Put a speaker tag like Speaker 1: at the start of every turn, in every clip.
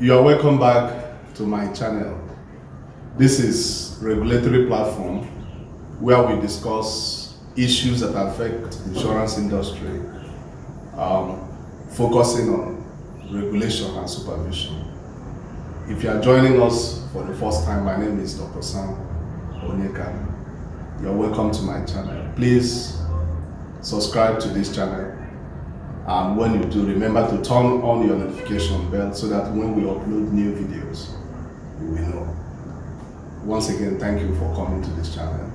Speaker 1: You are welcome back to my channel. This is Regulatory Platform where we discuss issues that affect the insurance industry, focusing on regulation and supervision. If you are joining us for the first time, my name is Dr. Sam Onyeka. You are welcome to my channel. Please subscribe to this channel. And when you do, remember to turn on your notification bell so that when we upload new videos, you will know. Once again, thank you for coming to this channel.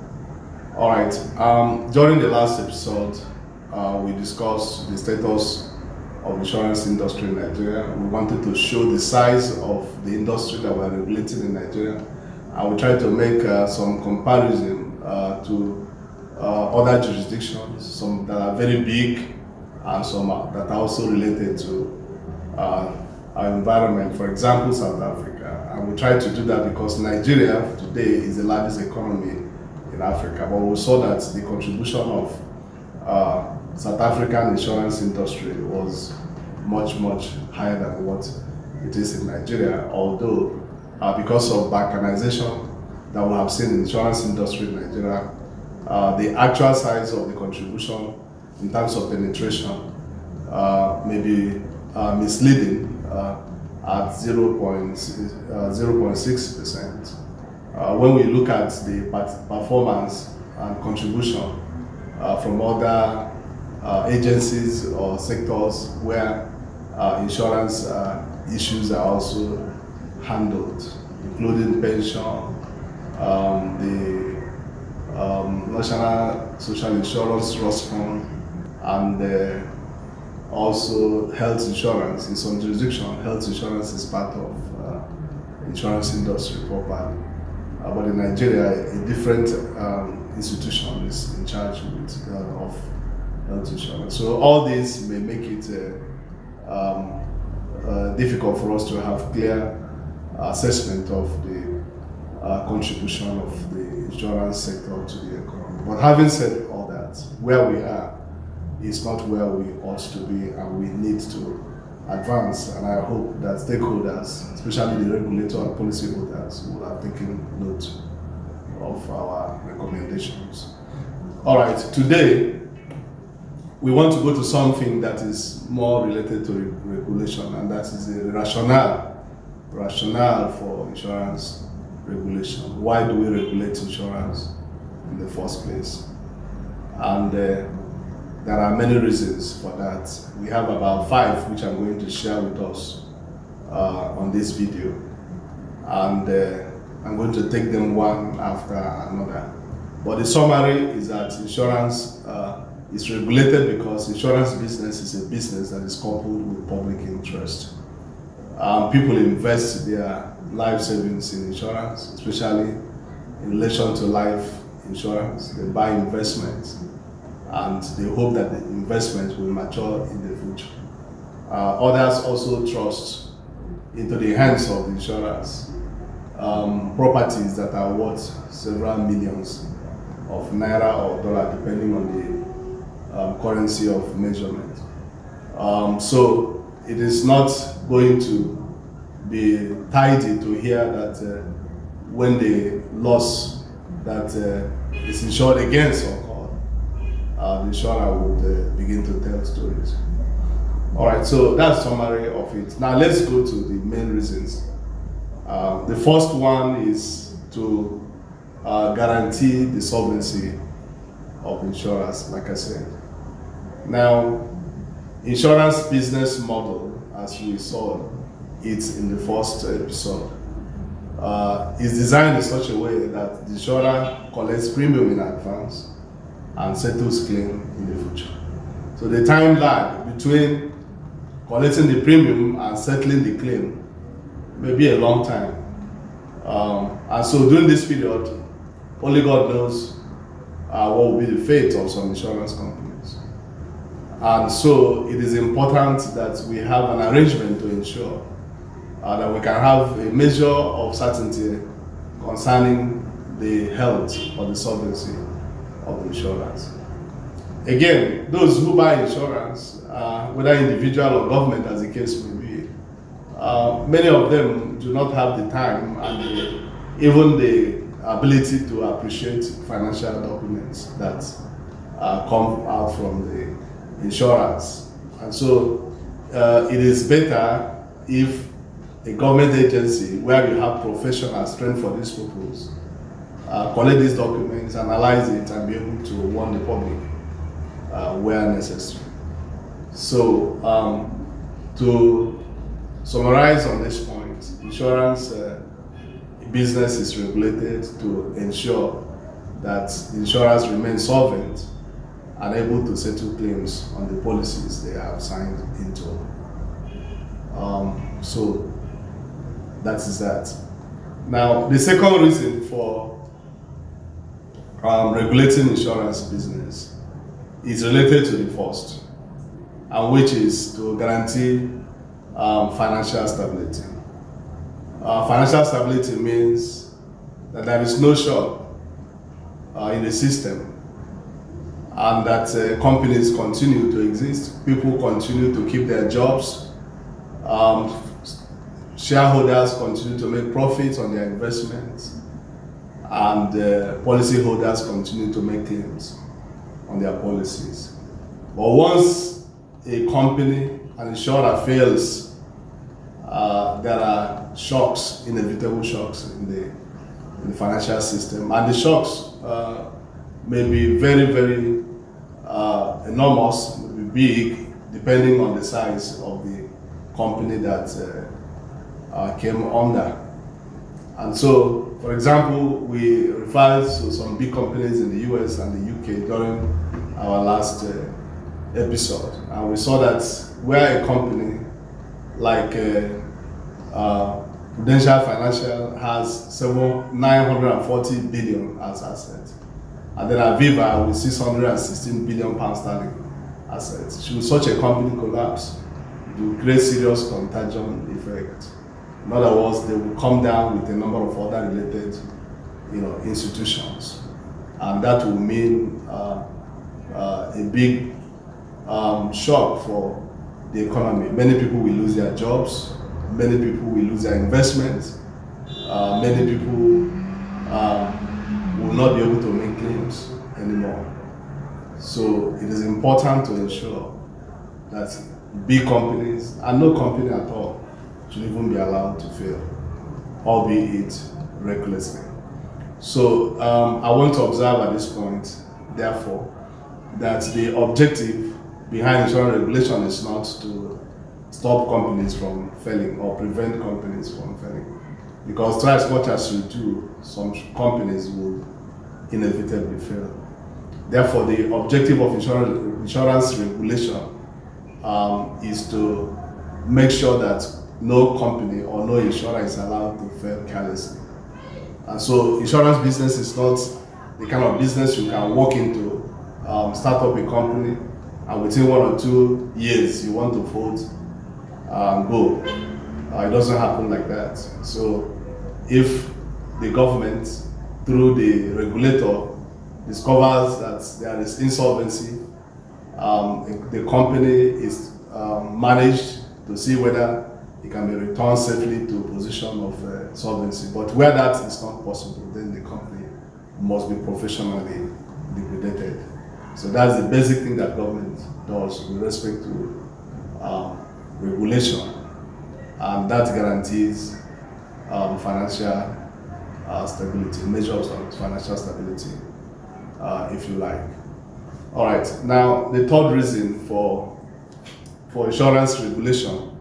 Speaker 1: All right, during the last episode, we discussed the status of the insurance industry in Nigeria. We wanted to show the size of the industry that we're regulating in Nigeria. And we tried to make some comparison to other jurisdictions, some that are very big, and some that are also related to our environment, for example, South Africa. And we tried to do that because Nigeria today is the largest economy in Africa, but we saw that the contribution of South African insurance industry was much higher than what it is in Nigeria, although because of balkanization that we have seen in the insurance industry in Nigeria, the actual size of the contribution in terms of penetration may be misleading at 0.6%. When we look at the performance and contribution from other agencies or sectors where insurance issues are also handled, including pension, the National Social Insurance Trust Fund, and also health insurance. In some jurisdictions, health insurance is part of insurance industry properly. But in Nigeria, a different institution is in charge of health insurance. So all this may make it difficult for us to have clear assessment of the contribution of the insurance sector to the economy. But having said all that, where we are is not where we ought to be, and we need to advance. And I hope that stakeholders, especially the regulator and policyholders, will have taken note of our recommendations. All right, today we want to go to something that is more related to regulation, and that is the rationale for insurance regulation. Why do we regulate insurance in the first place? And there are many reasons for that. We have about 5 which I'm going to share with us on this video, and I'm going to take them one after another. But the summary is that insurance is regulated because insurance business is a business that is coupled with public interest. People invest their life savings in insurance, especially in relation to life insurance. They buy investments and they hope that the investment will mature in the future. Others also trust into the hands of the insurers properties that are worth several millions of naira or dollar, depending on the currency of measurement. So it is not going to be tidy to hear that when the loss that is insured against occurred, the insurer would begin to tell stories. All right, so that's summary of it. Now let's go to the main reasons. The first one is to guarantee the solvency of insurers, like I said. Now, insurance business model, as we saw it in the first episode, is designed in such a way that the insurer collects premium in advance and settles claim in the future. So the time lag between collecting the premium and settling the claim may be a long time. And so during this period, only God knows what will be the fate of some insurance companies. And so it is important that we have an arrangement to ensure that we can have a measure of certainty concerning the health or the solvency of the insurers. Again, those who buy insurance, whether individual or government as the case may be, many of them do not have the time and even the ability to appreciate financial documents that come out from the insurance. And so it is better if a government agency where you have professionals trained for this purpose collect these documents, analyze it, and be able to warn the public where necessary. So to summarize on this point, insurance business is regulated to ensure that insurers remain solvent and able to settle claims on the policies they have signed into. So that is that. Now, the second reason for regulating insurance business is related to the first, and which is to guarantee financial stability. Financial stability means that there is no shock in the system, and that companies continue to exist, people continue to keep their jobs, shareholders continue to make profits on their investments, and policyholders continue to make claims on their policies. But once a company, an insurer fails, there are shocks, inevitable shocks in the financial system, and the shocks may be very, very enormous, may be big, depending on the size of the company that came under. And so, for example, we referred to some big companies in the US and the UK during our last episode, and we saw that where a company like Prudential Financial has 940 billion as assets, and then Aviva with 616 billion pounds sterling assets. Should such a company collapse, it will create serious contagion effect. In other words, they will come down with a number of other related, institutions, and that will mean a big shock for the economy. Many people will lose their jobs. Many people will lose their investments. Many people will not be able to make claims anymore. So it is important to ensure that big companies, and no company at all, should even be allowed to fail, albeit recklessly. So I want to observe at this point, therefore, that the objective behind insurance regulation is not to stop companies from failing or prevent companies from failing. Because try as much as you do, some companies will inevitably fail. Therefore, the objective of insurance regulation is to make sure that no company or no insurer is allowed to fail carelessly. And so insurance business is not the kind of business you can walk into, start up a company, and within 1 or 2 years you want to fold and go. It doesn't happen like that. So if the government, through the regulator, discovers that there is insolvency, the company is managed to see whether it can be returned safely to a position of solvency. But where that is not possible, then the company must be professionally liquidated. So that's the basic thing that government does with respect to regulation, and that guarantees financial stability, measures of financial stability, if you like. All right, now the third reason for insurance regulation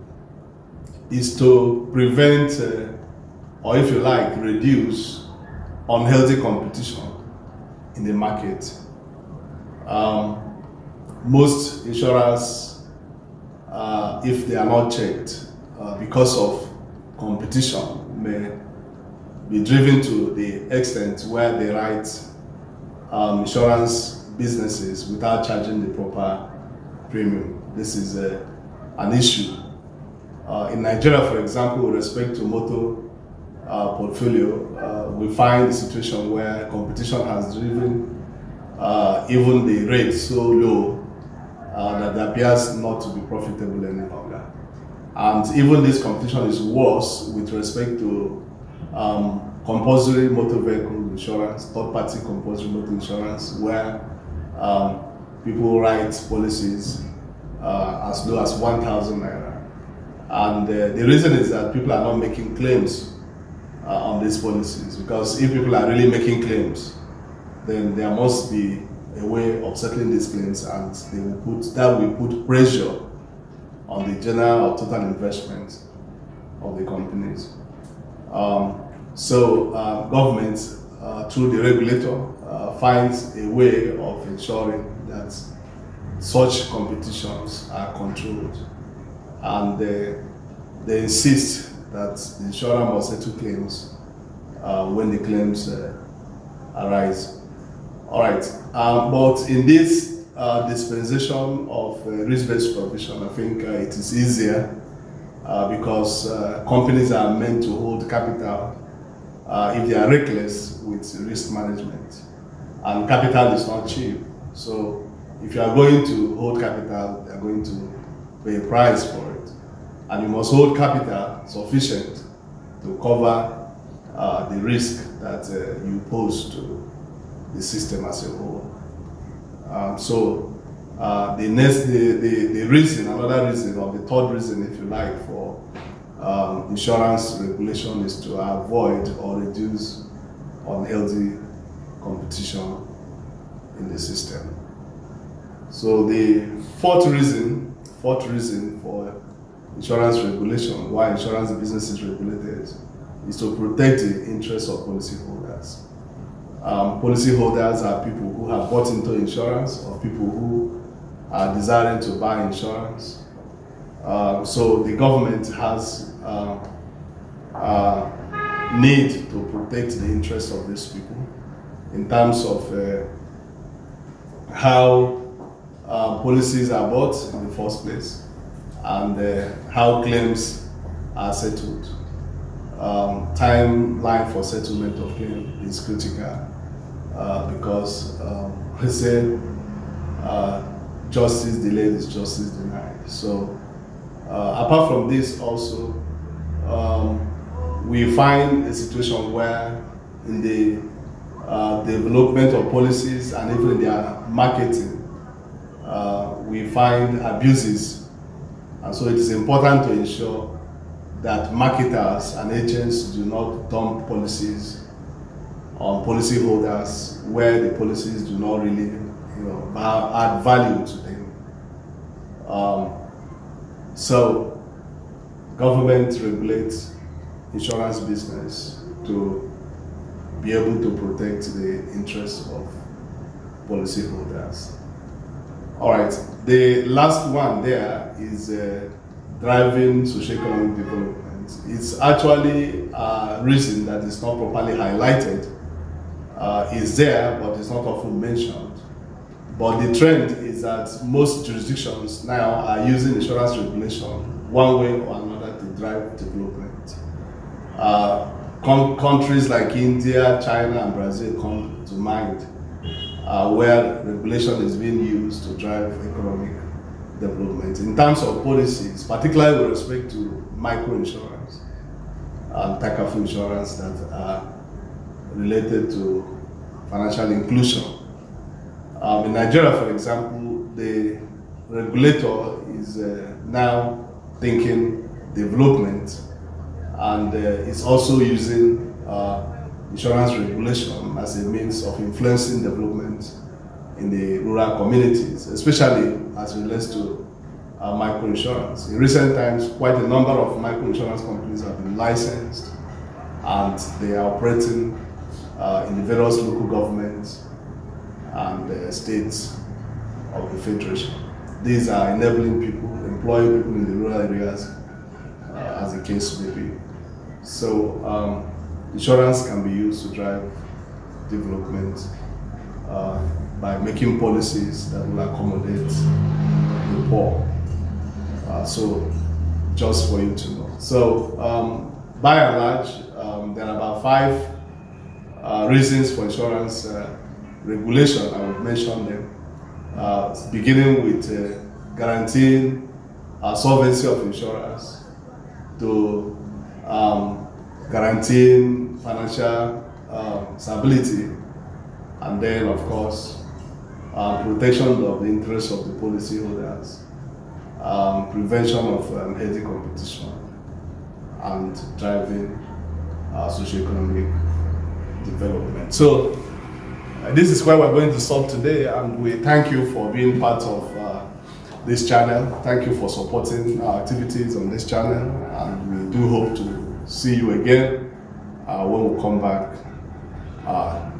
Speaker 1: is to prevent, or if you like, reduce unhealthy competition in the market. Most insurers, if they are not checked, because of competition, may be driven to the extent where they write insurance businesses without charging the proper premium. This is an issue. In Nigeria, for example, with respect to motor portfolio, we find a situation where competition has driven even the rate so low that it appears not to be profitable any longer. And even this competition is worse with respect to compulsory motor vehicle insurance, third-party compulsory motor insurance, where people write policies as low as 1,000 naira. And the reason is that people are not making claims on these policies, because if people are really making claims, then there must be a way of settling these claims, and that will put pressure on the general or total investment of the companies. So government, through the regulator, finds a way of ensuring that such competitions are controlled, and they insist that the insurer must settle claims when the claims arise. All right, but in this dispensation of risk-based provision, I think it is easier because companies are meant to hold capital if they are reckless with risk management, and capital is not cheap. So if you are going to hold capital, you are going to pay a price for it, and you must hold capital sufficient to cover the risk that you pose to the system as a whole. The reason, another reason, or the third reason, if you like, for insurance regulation is to avoid or reduce unhealthy competition in the system. So the fourth reason for insurance regulation, why insurance business is regulated, is to protect the interests of policyholders. Policyholders are people who have bought into insurance, or people who are desiring to buy insurance. So the government has need to protect the interests of these people in terms of how policies are bought in the first place, and how claims are settled. Timeline for settlement of claim is critical because we say justice delayed is justice denied. So apart from this, also we find a situation where in the development of policies and even in their marketing, we find abuses, and so it is important to ensure that marketers and agents do not dump policies on policyholders where the policies do not really, add value to them. So government regulates insurance business to be able to protect the interests of policyholders. All right, the last one there is driving socioeconomic development. It's actually a reason that is not properly highlighted. It's there, but it's not often mentioned. But the trend is that most jurisdictions now are using insurance regulation one way or another to drive development. Countries like India, China, and Brazil come to mind, where regulation is being used to drive economic development. In terms of policies, particularly with respect to microinsurance and Takafu insurance that are related to financial inclusion. In Nigeria, for example, the regulator is now thinking development, and is also using insurance regulation as a means of influencing development in the rural communities, especially as it relates to microinsurance. In recent times, quite a number of microinsurance companies have been licensed, and they are operating in the various local governments and states of the Federation. These are enabling people, employing people in the rural areas, as the case may be. So insurance can be used to drive development by making policies that will accommodate the poor. So just for you to know. So by and large, there are about 5 reasons for insurance regulation. I would mention them, beginning with guaranteeing solvency of insurers, to guaranteeing financial stability, and then, of course, protection of the interests of the policyholders, prevention of healthy competition, and driving socioeconomic development. So this is where we're going to stop today, and we thank you for being part of this channel. Thank you for supporting our activities on this channel, and we do hope to see you again when we come back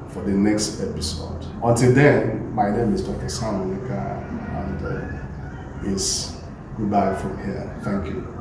Speaker 1: for the next episode. Until then, my name is Dr. Sam Onyeka, and it's goodbye from here. Thank you.